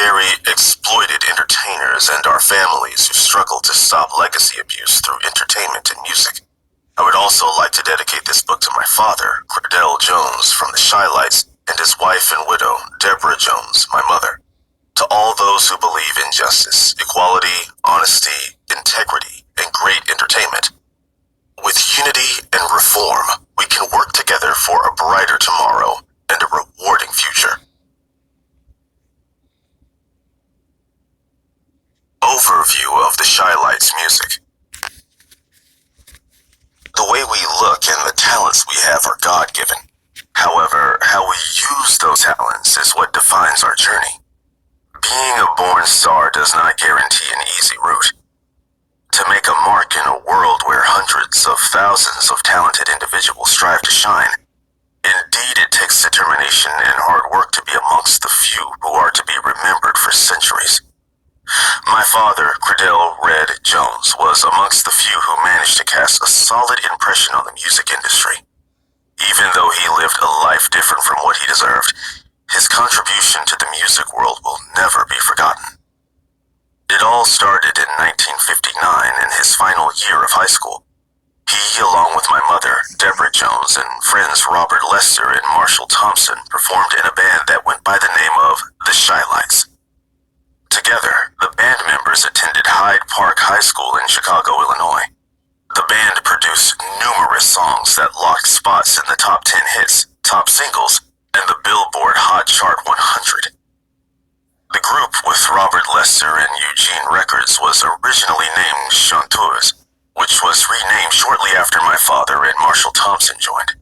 very exploited entertainers and our families who struggle to stop legacy abuse through entertainment and music. I would also like to dedicate this book to my father, Credell Jones from the Shy-Lights, and his wife and widow, Deborah Jones, my mother. To all those who believe in justice, equality, honesty, integrity, and great entertainment. With unity and reform, we can work together for a brighter tomorrow and a rewarding future. Overview of the Shy-Lights music. The way we look and the talents we have are God-given. However, how we use those talents is what defines our journey. Being a born star does not guarantee an easy route. To make a mark in a world where hundreds of thousands of talented individuals strive to shine, indeed it takes determination and hard work to be amongst the few who are to be remembered for centuries. My father, Credell Red Jones, was amongst the few who managed to cast a solid impression on the music industry. Even though he lived a life different from what he deserved, his contribution to the music world will never be forgotten. It all started in 1959 in his final year of high school. He, along with my mother, Deborah Jones, and friends Robert Lester and Marshall Thompson, performed in a band that went by the name of the Shy-Lights. Together, the band members attended Hyde Park High School in Chicago, Illinois. The band produced numerous songs that locked spots in the top 10 hits, top singles, and the Billboard Hot Chart 100. The group with Robert Lester and Eugene Records was originally named Chanteurs, which was renamed shortly after my father and Marshall Thompson joined.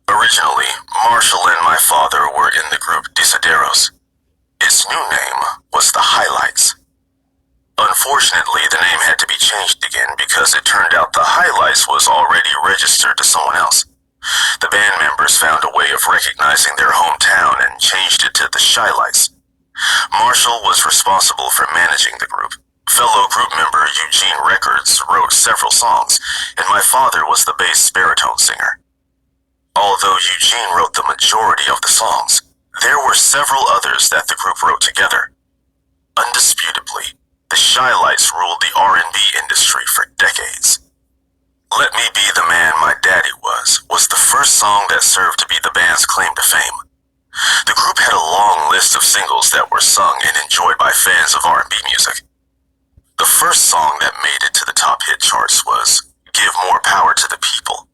Originally, Marshall and my father were in the group Desideros. Its new name was the Highlights. Unfortunately, the name had to be changed again because it turned out the Highlights was already registered to someone else. The band members found a way of recognizing their hometown and changed it to the Shy-Lights. Marshall was responsible for managing the group. Fellow group member Eugene Records wrote several songs, and my father was the bass baritone singer. Although Eugene wrote the majority of the songs, there were several others that the group wrote together. Undisputably, the Shy-Lights ruled the R&B industry for decades. Let Me Be the Man My Daddy was the first song that served to be the band's claim to fame. The group had a long list of singles that were sung and enjoyed by fans of R&B music. The first song that made it to the top hit charts was Give More Power to the People.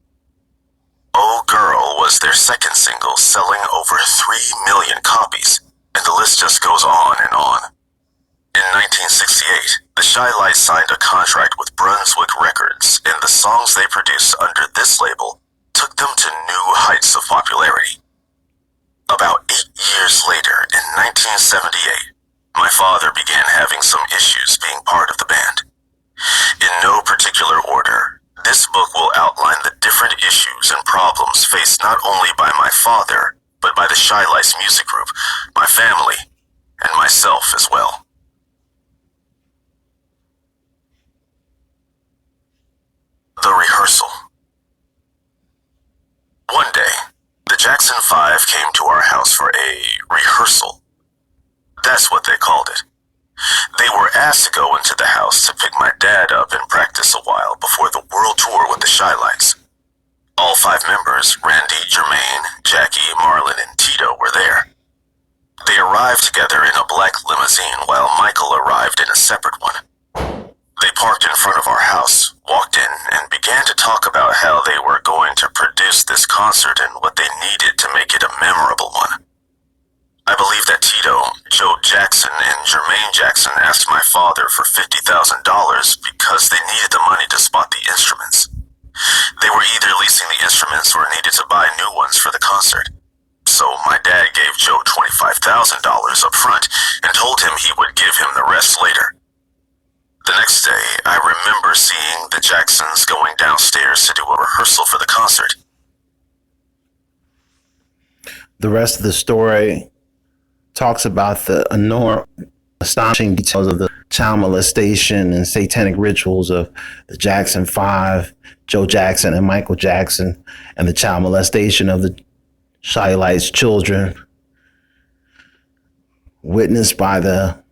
Oh Girl was their second single, selling over 3 million copies, and the list just goes on and on. In 1968, the Shy-Lights signed a contract with Brunswick Records, and the songs they produced under this label took them to new heights of popularity. About 8 years later, in 1978, my father began having some issues being part of the band. In no particular order, this book will outline the different issues and problems faced not only by my father, but by the Shy-Lights music group, my family, and myself as well. The rehearsal. One day, the Jackson 5 came to our house for a rehearsal. That's what they called it. They were asked to go into the house to pick my dad up and practice a while before the world tour with the Shy-Lights. All 5 members, Randy, Jermaine, Jackie, Marlon, and Tito, were there. They arrived together in a black limousine while Michael arrived in a separate one. They parked in front of our house, walked in, and began to talk about how they were going to produce this concert and what they needed to make it a memorable one. I believe that Tito, Joe Jackson, and Jermaine Jackson asked my father for $50,000 because they needed the money to spot the instruments. They were either leasing the instruments or needed to buy new ones for the concert. So my dad gave Joe $25,000 up front and told him he would give him the rest later. The next day, I remember seeing the Jacksons going downstairs to do a rehearsal for the concert. The rest of the story talks about the astonishing details of the child molestation and satanic rituals of the Jackson 5, Joe Jackson and Michael Jackson, and the child molestation of the Shy-Lights children. witnessed by the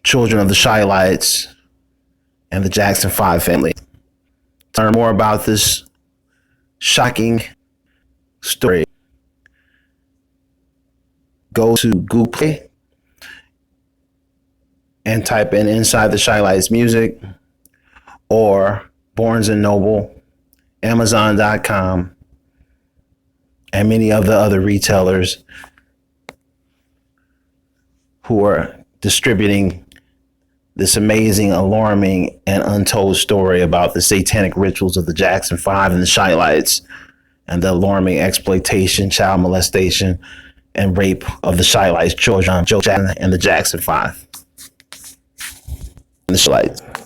children of the Shielites and the Jackson 5 family. To learn more about this shocking story, go to Google Play and type in Inside the Shielites Music, or Barnes & Noble, Amazon.com, and many of the other retailers who are distributing this amazing, alarming, and untold story about the satanic rituals of the Jackson 5 and the Shielites, and the alarming exploitation, child molestation, and rape of the Shielites children, Joe Jackson and the Jackson 5. And the Shielites.